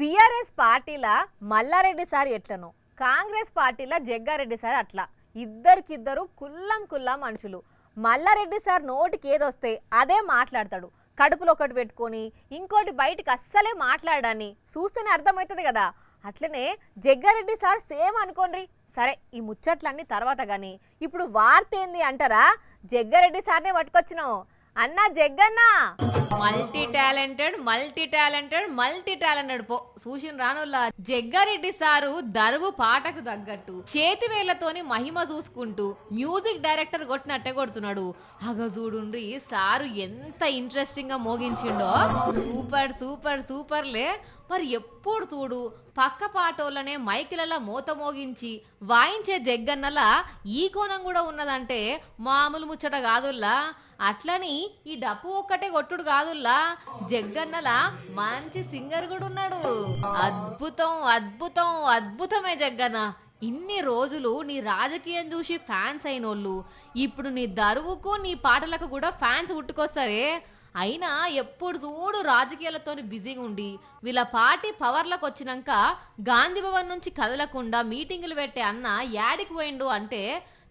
BRS పార్టీలా Mallareddy sir ఎట్లనో, Congress పార్టీలా Jaggareddy sir అట్లా. ఇద్దరికిద్దరు కుల్లం కుల్లా మనుషులు. మల్లారెడ్డి సార్ నోటికి ఏదొస్తే అదే మాట్లాడతాడు. కడుపులో ఒకటి పెట్టుకొని ఇంకోటి బయటికి అస్సలే మాట్లాడాన్ని చూస్తేనే అర్థమవుతుంది కదా. అట్లనే జగ్గారెడ్డి సార్ సేమ్ అనుకోండి. సరే, ఈ ముచ్చట్లన్నీ తర్వాత కానీ ఇప్పుడు వార్త ఏంది అంటారా? జగ్గారెడ్డి సార్నే పట్టుకొచ్చినావు అన్నా. జగ్గన్నా మల్టీ టాలెంటెడ్ పో చూసిన రానుల్లా. జగ్గారెడ్డి సారు దరువు పాటకు తగ్గట్టు చేతి వేళ్లతోని మహిమ చూసుకుంటూ మ్యూజిక్ డైరెక్టర్ కొట్టినట్టే కొడుతున్నాడు. అగ చూడుండ్రి సారు ఎంత ఇంట్రెస్టింగ్ గా మోగించిండో. Super super సూపర్లే. మరి ఎప్పుడు చూడు పక్క పాటోళ్ళనే మైకిలలా మోత మోగించి వాయించే జగ్గన్నలా ఈ కోణం కూడా ఉన్నదంటే మామూలు ముచ్చట కాదుల్లా. అట్లని ఈ డప్పు ఒక్కటే కొట్టుడు కాదుల్లా, జగ్గన్నలా మంచి సింగర్ కూడా ఉన్నాడు. అద్భుతం అద్భుతం అద్భుతమే జగ్గన్న. ఇన్ని రోజులు నీ రాజకీయం చూసి ఫ్యాన్స్ అయినోళ్ళు ఇప్పుడు నీ దరువుకు నీ పాటలకు కూడా ఫ్యాన్స్ ఉట్టుకొస్తారే. అయినా ఎప్పుడు చూడు రాజకీయాలతో బిజీగా ఉండి వీళ్ళ పార్టీ పవర్లకు వచ్చినాక గాంధీ భవన్ నుంచి కదలకుండా మీటింగులు పెట్టే అన్న యాడికి పోయిండు అంటే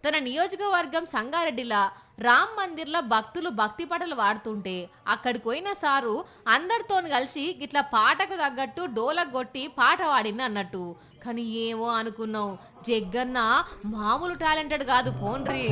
తన నియోజకవర్గం సంగారెడ్డిలా రామ్ మందిర్లో భక్తులు భక్తి పాటలు వాడుతుంటే అక్కడికి పోయిన సారు అందరితో కలిసి ఇట్లా పాటకు తగ్గట్టు డోలకు కొట్టి పాట వాడింది అన్నట్టు. కానీ ఏమో అనుకున్నావు, జగ్గన్న మామూలు టాలెంటెడ్ కాదు పోండ్రి.